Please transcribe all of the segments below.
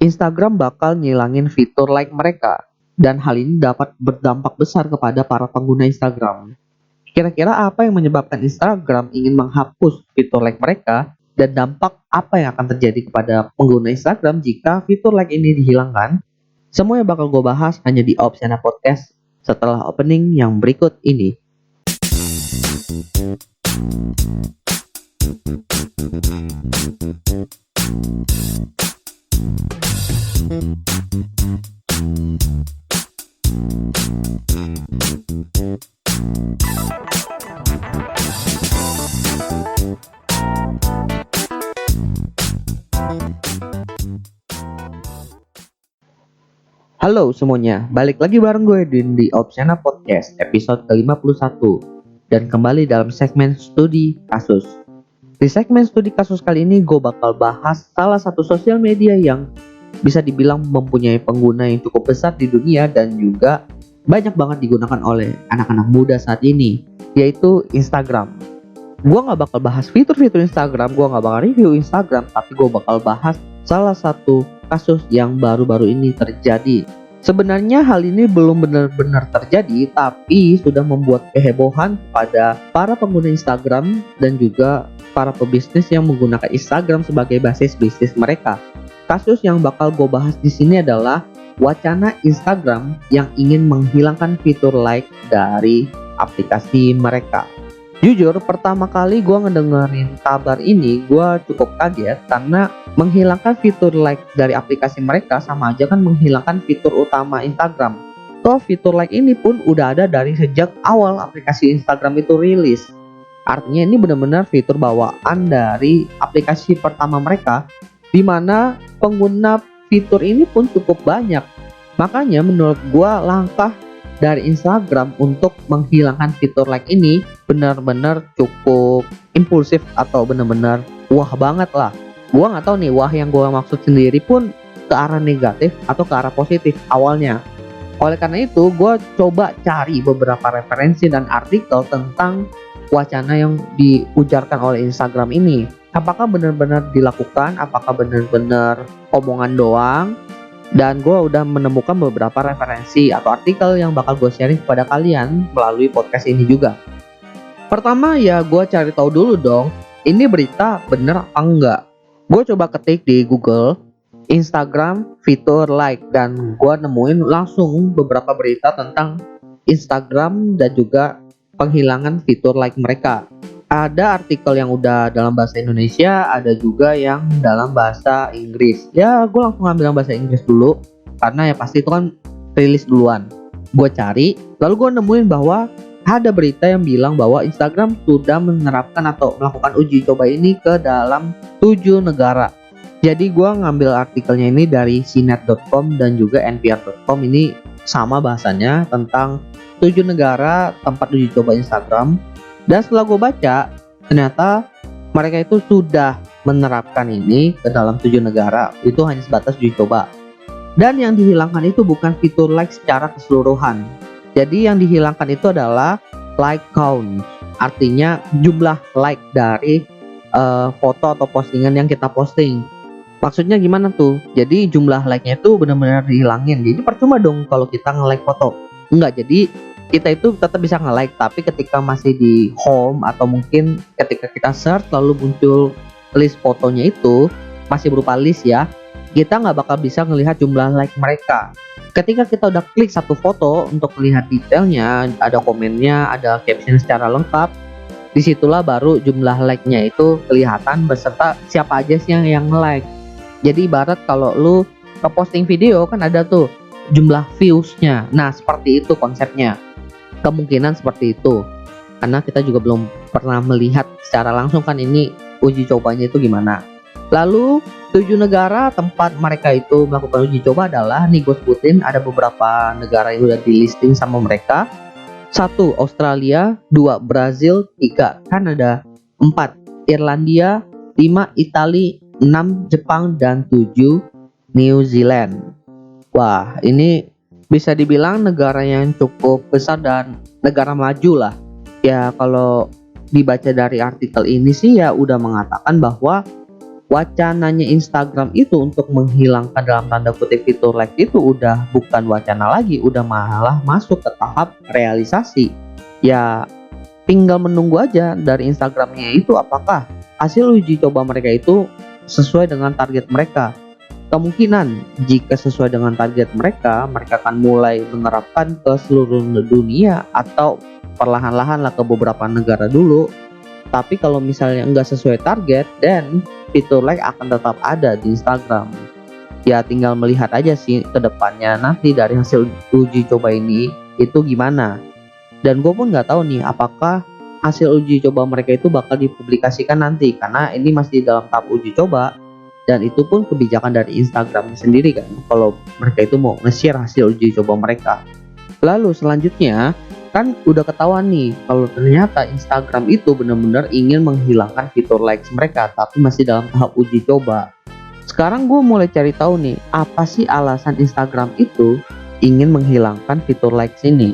Instagram bakal ngilangin fitur like mereka, dan hal ini dapat berdampak besar kepada para pengguna Instagram. Kira-kira apa yang menyebabkan Instagram ingin menghapus fitur like mereka, dan dampak apa yang akan terjadi kepada pengguna Instagram jika fitur like ini dihilangkan? Semua yang bakal gue bahas hanya di Opsiana Podcast setelah opening yang berikut ini. Halo semuanya, balik lagi bareng gue di Opsiana Podcast episode ke-51 dan kembali dalam segmen studi kasus. Di segmen studi kasus kali ini gue bakal bahas salah satu sosial media yang bisa dibilang mempunyai pengguna yang cukup besar di dunia dan juga banyak banget digunakan oleh anak-anak muda saat ini, yaitu Instagram. Gue gak bakal bahas fitur-fitur Instagram, gue gak bakal review Instagram, tapi gue bakal bahas salah satu kasus yang baru-baru ini terjadi. Sebenarnya hal ini belum benar-benar terjadi, tapi sudah membuat kehebohan pada para pengguna Instagram dan juga para pebisnis yang menggunakan Instagram sebagai basis bisnis mereka. Kasus yang bakal gue bahas di sini adalah wacana Instagram yang ingin menghilangkan fitur like dari aplikasi mereka. Jujur, pertama kali gue ngedengerin kabar ini, gue cukup kaget karena menghilangkan fitur like dari aplikasi mereka sama aja kan menghilangkan fitur utama Instagram. Toh fitur like ini pun udah ada dari sejak awal aplikasi Instagram itu rilis. Artinya ini benar-benar fitur bawaan dari aplikasi pertama mereka, di mana pengguna fitur ini pun cukup banyak. Makanya menurut gue langkah dari Instagram untuk menghilangkan fitur like ini benar-benar cukup impulsif atau benar-benar wah banget lah. Gua nggak tahu nih wah yang gua maksud sendiri pun ke arah negatif atau ke arah positif awalnya. Oleh karena itu gua coba cari beberapa referensi dan artikel tentang wacana yang diujarkan oleh Instagram ini. Apakah benar-benar dilakukan? Apakah benar-benar omongan doang? Dan gue udah menemukan beberapa referensi atau artikel yang bakal gue sharing kepada kalian melalui podcast ini juga. Pertama ya gue cari tahu dulu dong, ini berita bener apa enggak. Gue coba ketik di Google Instagram fitur like dan gue nemuin langsung beberapa berita tentang Instagram dan juga penghilangan fitur like mereka. Ada artikel yang udah dalam bahasa Indonesia, ada juga yang dalam bahasa Inggris. Ya gue langsung ambil yang bahasa Inggris dulu, karena ya pasti itu kan rilis duluan. Gue cari, lalu gue nemuin bahwa ada berita yang bilang bahwa Instagram sudah menerapkan atau melakukan uji coba ini ke dalam 7 negara. Jadi gue ngambil artikelnya ini dari cnet.com dan juga npr.com, ini sama bahasanya tentang 7 negara tempat uji coba Instagram. Dan setelah gue baca, ternyata mereka itu sudah menerapkan ini ke dalam 7 negara. Itu hanya sebatas uji coba. Dan yang dihilangkan itu bukan fitur like secara keseluruhan. Jadi yang dihilangkan itu adalah like count. Artinya jumlah like dari foto atau postingan yang kita posting. Maksudnya gimana tuh? Jadi jumlah like-nya itu benar-benar dihilangin. Jadi percuma dong kalau kita nge-like foto. Enggak, jadi kita itu tetap bisa nge-like, tapi ketika masih di home atau mungkin ketika kita search lalu muncul list fotonya itu masih berupa list ya, kita nggak bakal bisa ngelihat jumlah like mereka. Ketika kita udah klik satu foto untuk melihat detailnya, ada komennya, ada caption secara lengkap, disitulah baru jumlah like-nya itu kelihatan beserta siapa aja sih yang nge-like. Jadi ibarat kalau lu nge-posting video kan ada tuh jumlah views-nya. Nah seperti itu konsepnya. Kemungkinan seperti itu, karena kita juga belum pernah melihat secara langsung kan ini uji cobanya itu gimana. Lalu 7 negara tempat mereka itu melakukan uji coba adalah nih gue sebutin, ada beberapa negara yang udah di listing sama mereka. 1 Australia, 2 Brazil, 3 Kanada, 4 Irlandia, 5 Italia, 6 Jepang, dan 7 New Zealand. Wah ini bisa dibilang negara yang cukup besar dan negara maju lah. Ya kalau dibaca dari artikel ini sih ya udah mengatakan bahwa wacananya Instagram itu untuk menghilangkan dalam tanda kutip fitur like itu udah bukan wacana lagi, udah malah masuk ke tahap realisasi. Ya tinggal menunggu aja dari Instagramnya itu apakah hasil uji coba mereka itu sesuai dengan target mereka. Kemungkinan jika sesuai dengan target mereka, mereka akan mulai menerapkan ke seluruh dunia atau perlahan-lahan lah ke beberapa negara dulu. Tapi kalau misalnya nggak sesuai target, dan fitur like akan tetap ada di Instagram. Ya tinggal melihat aja sih ke depannya nanti dari hasil uji coba ini itu gimana. Dan gue pun nggak tahu nih apakah hasil uji coba mereka itu bakal dipublikasikan nanti, karena ini masih dalam tahap uji coba. Dan itu pun kebijakan dari Instagram sendiri kan, kalau mereka itu mau nge-share hasil uji coba mereka. Lalu selanjutnya kan udah ketahuan nih kalau ternyata Instagram itu benar-benar ingin menghilangkan fitur likes mereka, tapi masih dalam tahap uji coba. Sekarang gue mulai cari tahu nih, apa sih alasan Instagram itu ingin menghilangkan fitur likes ini.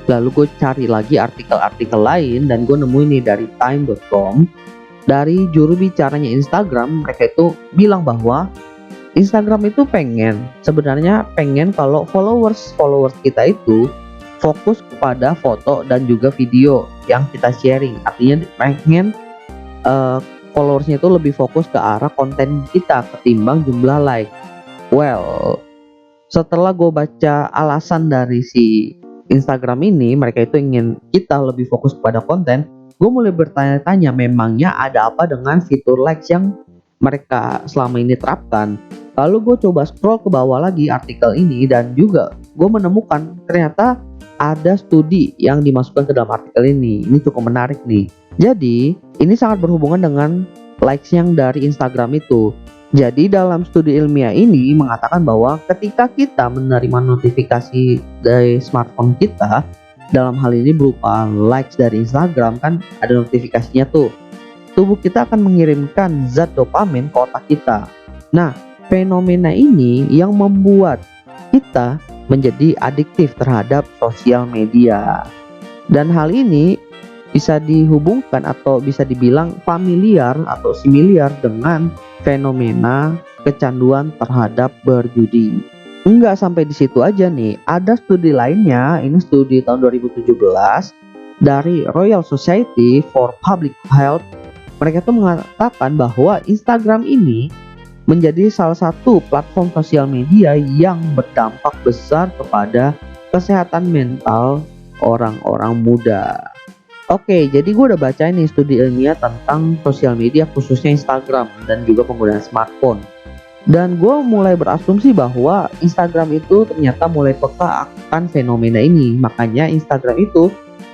Lalu gue cari lagi artikel-artikel lain, dan gue nemuin nih dari time.com. Dari juru bicaranya Instagram, mereka itu bilang bahwa Instagram itu sebenarnya pengen kalau followers kita itu fokus kepada foto dan juga video yang kita sharing. Artinya pengen followersnya itu lebih fokus ke arah konten kita ketimbang jumlah like. Well, setelah gue baca alasan dari si Instagram ini, mereka itu ingin kita lebih fokus pada konten. Gue mulai bertanya-tanya, memangnya ada apa dengan fitur likes yang mereka selama ini terapkan. Lalu gue coba scroll ke bawah lagi artikel ini, dan juga gue menemukan ternyata ada studi yang dimasukkan ke dalam artikel ini. Ini cukup menarik nih. Jadi ini sangat berhubungan dengan likes yang dari Instagram itu. Jadi dalam studi ilmiah ini mengatakan bahwa ketika kita menerima notifikasi dari smartphone kita, dalam hal ini berupa likes dari Instagram, kan ada notifikasinya tuh, tubuh kita akan mengirimkan zat dopamin ke otak kita. Nah, fenomena ini yang membuat kita menjadi adiktif terhadap sosial media. Dan hal ini bisa dihubungkan atau bisa dibilang familiar atau similar dengan fenomena kecanduan terhadap berjudi. Enggak sampai di situ aja nih, ada studi lainnya. Ini studi tahun 2017 dari Royal Society for Public Health. Mereka tuh mengatakan bahwa Instagram ini menjadi salah satu platform sosial media yang berdampak besar kepada kesehatan mental orang-orang muda. Oke, jadi gue udah baca nih studi ilmiah tentang sosial media khususnya Instagram dan juga penggunaan smartphone. Dan gue mulai berasumsi bahwa Instagram itu ternyata mulai peka akan fenomena ini. Makanya Instagram itu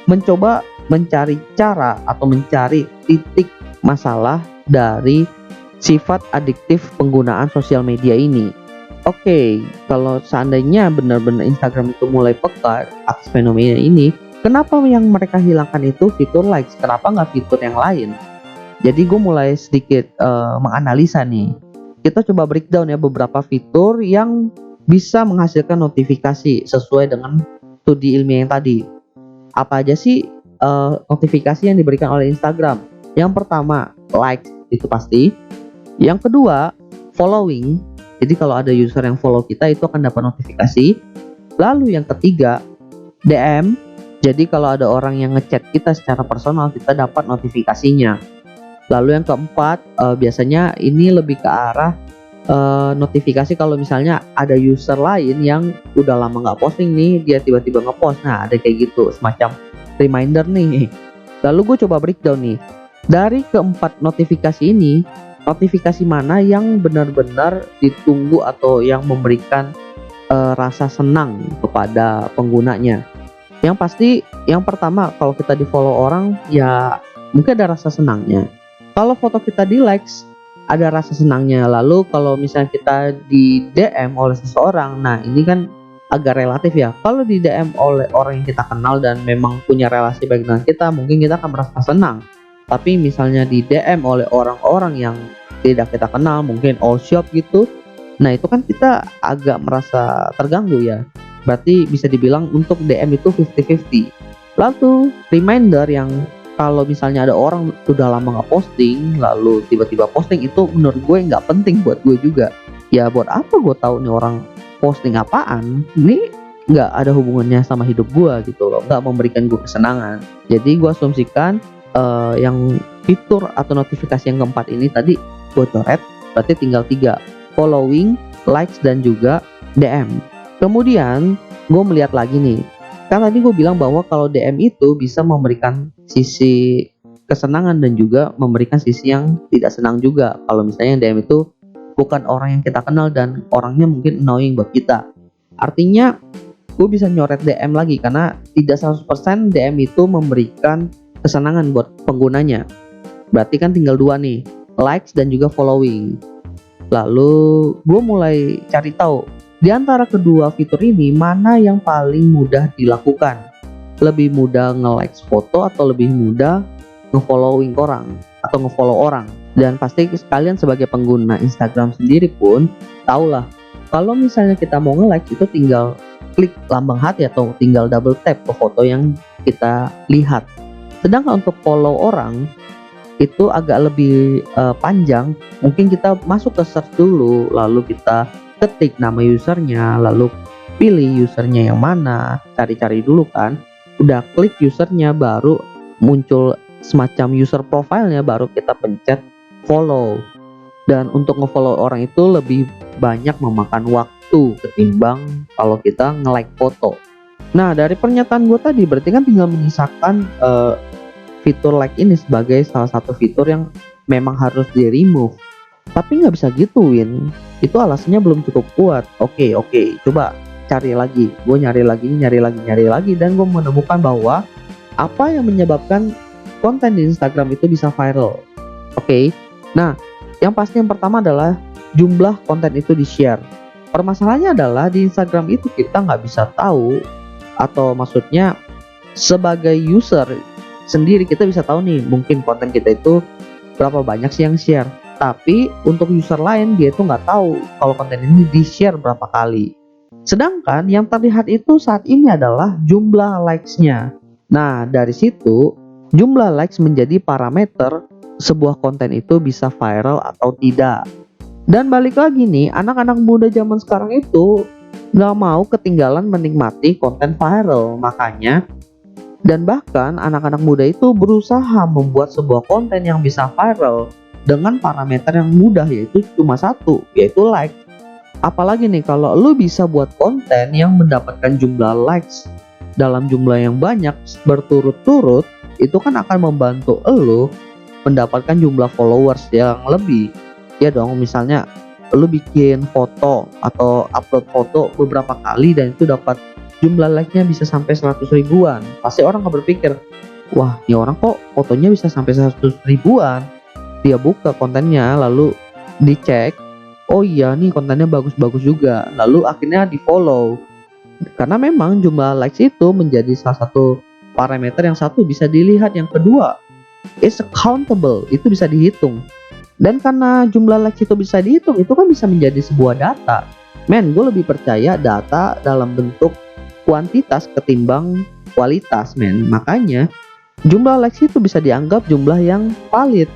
mencoba mencari cara atau mencari titik masalah dari sifat adiktif penggunaan sosial media ini. Oke, kalau seandainya benar-benar Instagram itu mulai peka atas fenomena ini, kenapa yang mereka hilangkan itu fitur likes? Kenapa nggak fitur yang lain? Jadi gue mulai sedikit menganalisa nih. Kita coba breakdown ya beberapa fitur yang bisa menghasilkan notifikasi sesuai dengan studi ilmiah yang tadi. Apa aja sih notifikasi yang diberikan oleh Instagram? Yang pertama, like, itu pasti. Yang kedua, following. Jadi kalau ada user yang follow kita itu akan dapat notifikasi. Lalu yang ketiga, DM. Jadi kalau ada orang yang ngechat kita secara personal, kita dapat notifikasinya. Lalu yang keempat, biasanya ini lebih ke arah notifikasi kalau misalnya ada user lain yang udah lama nggak posting nih, dia tiba-tiba ngepost. Nah, ada kayak gitu, semacam reminder nih. Lalu gue coba breakdown nih. Dari keempat notifikasi ini, notifikasi mana yang benar-benar ditunggu atau yang memberikan rasa senang kepada penggunanya? Yang pasti yang pertama, kalau kita di follow orang ya mungkin ada rasa senangnya. Kalau foto kita di likes, ada rasa senangnya. Lalu kalau misalnya kita di DM oleh seseorang, nah ini kan agak relatif ya. Kalau di DM oleh orang yang kita kenal dan memang punya relasi baik dengan kita, mungkin kita akan merasa senang. Tapi misalnya di DM oleh orang-orang yang tidak kita kenal, mungkin all shop gitu, nah itu kan kita agak merasa terganggu ya. Berarti bisa dibilang untuk DM itu 50-50. Lalu reminder yang kalau misalnya ada orang udah lama nggak posting, lalu tiba-tiba posting, itu menurut gue nggak penting buat gue juga. Ya buat apa gue tahu nih orang posting apaan? Ini nggak ada hubungannya sama hidup gue gitu loh, nggak memberikan gue kesenangan. Jadi gue asumsikan yang fitur atau notifikasi yang keempat ini tadi gue coret, berarti tinggal 3: following, likes, dan juga DM. Kemudian gue melihat lagi nih, kan tadi gue bilang bahwa kalau DM itu bisa memberikan sisi kesenangan dan juga memberikan sisi yang tidak senang juga. Kalau misalnya DM itu bukan orang yang kita kenal dan orangnya mungkin annoying buat kita. Artinya gue bisa nyoret DM lagi karena tidak 100% DM itu memberikan kesenangan buat penggunanya. Berarti kan tinggal 2 nih, likes dan juga following. Lalu gue mulai cari tahu di antara kedua fitur ini mana yang paling mudah dilakukan. Lebih mudah nge-like foto atau lebih mudah nge-following orang atau nge-follow orang. Dan pasti sekalian sebagai pengguna Instagram sendiri pun tahulah kalau misalnya kita mau nge-like itu tinggal klik lambang hati atau tinggal double tap ke foto yang kita lihat. Sedangkan untuk follow orang itu agak lebih panjang. Mungkin kita masuk ke search dulu, lalu kita ketik nama usernya, lalu pilih usernya yang mana, cari-cari dulu kan, udah klik usernya, baru muncul semacam user profile-nya, baru kita pencet follow. Dan untuk nge-follow orang itu lebih banyak memakan waktu ketimbang kalau kita nge-like foto. Nah dari pernyataan gue tadi berarti kan tinggal menyisakan fitur like ini sebagai salah satu fitur yang memang harus di remove. Tapi nggak bisa gituin, itu alasannya belum cukup kuat. Oke, coba cari lagi. Gue nyari lagi, dan gue menemukan bahwa apa yang menyebabkan konten di Instagram itu bisa viral. Oke, nah yang pasti yang pertama adalah jumlah konten itu di-share. Permasalahannya adalah di Instagram itu kita nggak bisa tahu, atau maksudnya sebagai user sendiri kita bisa tahu nih mungkin konten kita itu berapa banyak sih yang share. Tapi untuk user lain dia itu nggak tahu kalau konten ini di-share berapa kali. Sedangkan yang terlihat itu saat ini adalah jumlah likes-nya. Nah dari situ jumlah likes menjadi parameter sebuah konten itu bisa viral atau tidak. Dan balik lagi nih, anak-anak muda zaman sekarang itu nggak mau ketinggalan menikmati konten viral. Makanya dan bahkan anak-anak muda itu berusaha membuat sebuah konten yang bisa viral dengan parameter yang mudah, yaitu cuma satu, yaitu like. Apalagi nih kalau lu bisa buat konten yang mendapatkan jumlah likes dalam jumlah yang banyak berturut-turut, itu kan akan membantu lu mendapatkan jumlah followers yang lebih. Ya dong, misalnya lu bikin foto atau upload foto beberapa kali dan itu dapat jumlah like-nya bisa sampai 100 ribuan. Pasti orang akan berpikir, wah ini orang kok fotonya bisa sampai 100 ribuan. Dia buka kontennya lalu dicek, oh iya nih kontennya bagus-bagus juga, lalu akhirnya di follow. Karena memang jumlah likes itu menjadi salah satu parameter yang satu bisa dilihat, yang kedua it's accountable, itu bisa dihitung. Dan karena jumlah likes itu bisa dihitung, itu kan bisa menjadi sebuah data. Men, gue lebih percaya data dalam bentuk kuantitas ketimbang kualitas, men. Makanya jumlah likes itu bisa dianggap jumlah yang valid.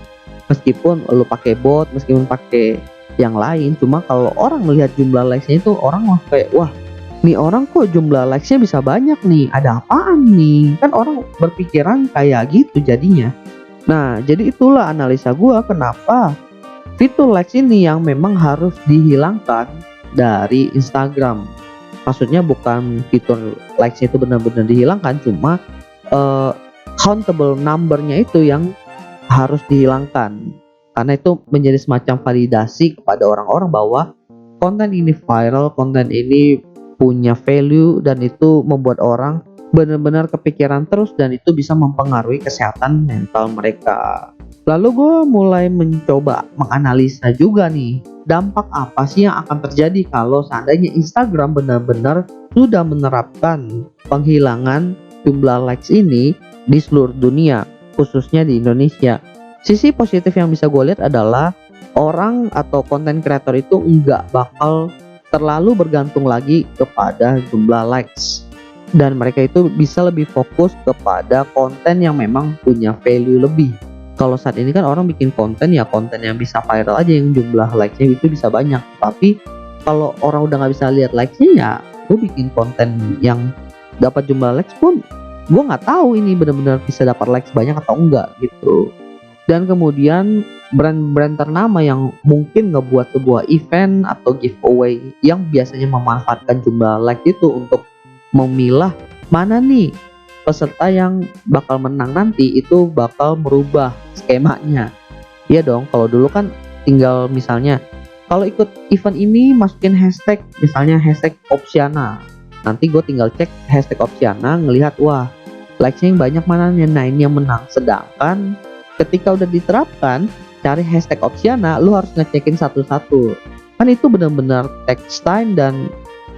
Meskipun lu pakai bot, meskipun pakai yang lain, cuma kalau orang melihat jumlah likes-nya itu orang mah kayak, wah nih orang kok jumlah likes-nya bisa banyak nih, ada apaan nih? Kan orang berpikiran kayak gitu jadinya. Nah jadi itulah analisa gua kenapa fitur likes ini yang memang harus dihilangkan dari Instagram. Maksudnya bukan fitur likes itu benar-benar dihilangkan, cuma countable number-nya itu yang harus dihilangkan. Karena itu menjadi semacam validasi kepada orang-orang bahwa konten ini viral, konten ini punya value, dan itu membuat orang benar-benar kepikiran terus dan itu bisa mempengaruhi kesehatan mental mereka. Lalu gue mulai mencoba menganalisa juga nih, dampak apa sih yang akan terjadi kalau seandainya Instagram benar-benar sudah menerapkan penghilangan jumlah likes ini di seluruh dunia, khususnya di Indonesia. Sisi positif yang bisa gue lihat adalah orang atau konten kreator itu nggak bakal terlalu bergantung lagi kepada jumlah likes. dan mereka itu bisa lebih fokus kepada konten yang memang punya value lebih. Kalau saat ini kan orang bikin konten ya konten yang bisa viral aja, yang jumlah likes-nya itu bisa banyak. Tapi kalau orang udah nggak bisa lihat likes-nya, ya gue bikin konten yang dapat jumlah likes pun gue nggak tahu ini benar-benar bisa dapat likes banyak atau enggak gitu. Dan kemudian brand-brand ternama yang mungkin ngebuat sebuah event atau giveaway yang biasanya memanfaatkan jumlah like itu untuk memilah mana nih peserta yang bakal menang nanti, itu bakal merubah skemanya. Iya dong, kalau dulu kan tinggal misalnya kalau ikut event ini masukin hashtag, misalnya hashtag Opsiana. Nanti gue tinggal cek hashtag Opsiana, ngelihat wah likes-nya yang banyak mana nih, nah ini yang menang. Sedangkan ketika udah diterapkan cari hashtag Opsiana, lu harus ngecekin satu-satu. Kan itu benar-benar takes time dan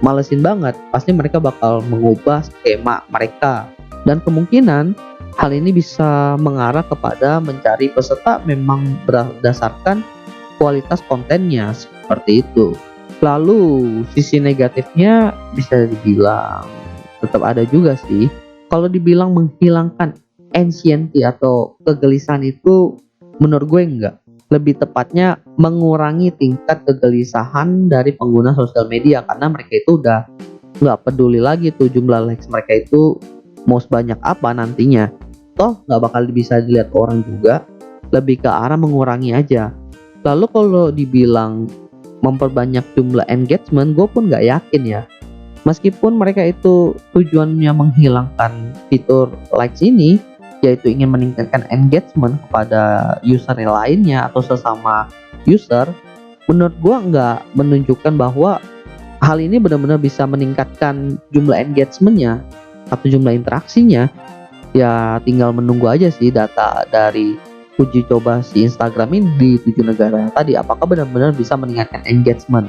malesin banget. Pasti mereka bakal mengubah skema mereka. Dan kemungkinan hal ini bisa mengarah kepada mencari peserta memang berdasarkan kualitas kontennya, seperti itu. Lalu sisi negatifnya bisa dibilang tetap ada juga sih. Kalau dibilang menghilangkan anxiety atau kegelisahan itu menurut gue enggak. Lebih tepatnya mengurangi tingkat kegelisahan dari pengguna sosial media, karena mereka itu udah nggak peduli lagi tuh jumlah likes mereka itu mau sebanyak apa nantinya. Toh nggak bakal bisa dilihat orang juga, lebih ke arah mengurangi aja. Lalu kalau dibilang memperbanyak jumlah engagement, gue pun nggak yakin ya. Meskipun mereka itu tujuannya menghilangkan fitur likes ini, yaitu ingin meningkatkan engagement kepada user lainnya atau sesama user, menurut gua nggak menunjukkan bahwa hal ini benar-benar bisa meningkatkan jumlah engagementnya atau jumlah interaksinya. Ya tinggal menunggu aja sih data dari uji coba si Instagram ini di 7 negara tadi, apakah benar-benar bisa meningkatkan engagement.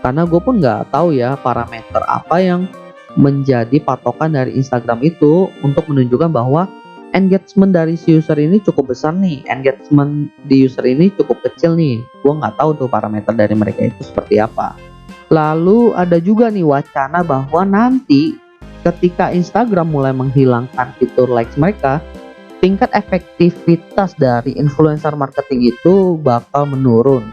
Karena gue pun nggak tahu ya parameter apa yang menjadi patokan dari Instagram itu untuk menunjukkan bahwa engagement dari si user ini cukup besar nih, engagement di user ini cukup kecil nih. Gue nggak tahu tuh parameter dari mereka itu seperti apa. Lalu ada juga nih wacana bahwa nanti ketika Instagram mulai menghilangkan fitur likes mereka, tingkat efektivitas dari influencer marketing itu bakal menurun.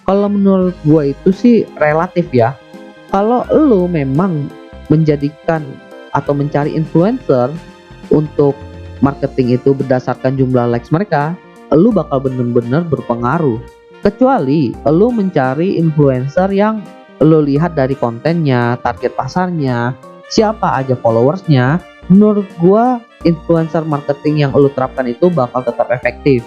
Kalau menurut gue itu sih relatif ya. Kalau lu memang menjadikan atau mencari influencer untuk marketing itu berdasarkan jumlah likes mereka, lu bakal bener-bener berpengaruh. Kecuali lu mencari influencer yang lu lihat dari kontennya, target pasarnya, siapa aja followersnya, menurut gua influencer marketing yang lu terapkan itu bakal tetap efektif.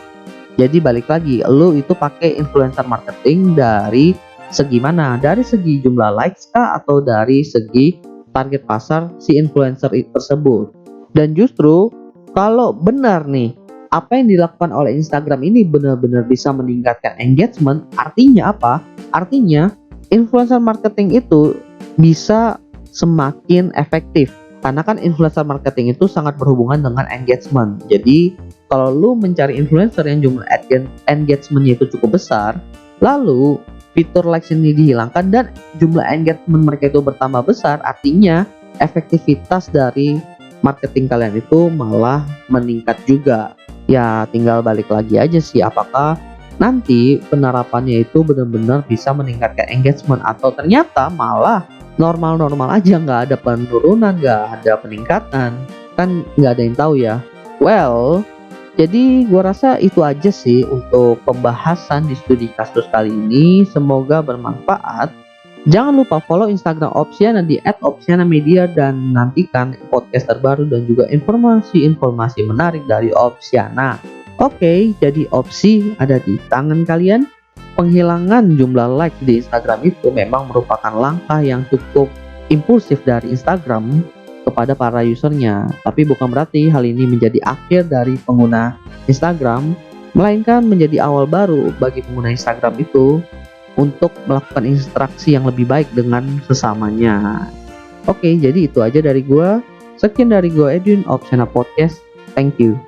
Jadi balik lagi, lu itu pakai influencer marketing dari segi mana? Dari segi jumlah likes kah atau dari segi target pasar si influencer itu tersebut. Dan justru kalau benar nih apa yang dilakukan oleh Instagram ini benar-benar bisa meningkatkan engagement, artinya apa? Artinya influencer marketing itu bisa semakin efektif. Karena kan influencer marketing itu sangat berhubungan dengan engagement. Jadi kalau lu mencari influencer yang jumlah engagementnya itu cukup besar, lalu fitur likes ini dihilangkan dan jumlah engagement mereka itu bertambah besar, artinya efektivitas dari marketing kalian itu malah meningkat juga. Ya tinggal balik lagi aja sih, apakah nanti penerapannya itu benar-benar bisa meningkatkan engagement atau ternyata malah normal-normal aja, nggak ada penurunan, nggak ada peningkatan, kan nggak ada yang tahu ya. Well, jadi gua rasa itu aja sih untuk pembahasan di studi kasus kali ini. Semoga bermanfaat. Jangan lupa follow Instagram Opsiana di @opsianamedia dan nantikan podcast terbaru dan juga informasi-informasi menarik dari Opsiana. Oke, jadi opsi ada di tangan kalian. Penghilangan jumlah like di Instagram itu memang merupakan langkah yang cukup impulsif dari Instagram kepada para usernya, tapi bukan berarti hal ini menjadi akhir dari pengguna Instagram, melainkan menjadi awal baru bagi pengguna Instagram itu untuk melakukan interaksi yang lebih baik dengan sesamanya. Oke, jadi itu aja dari gua. Sekian dari gua Edwin Opsiana Podcast. Thank you.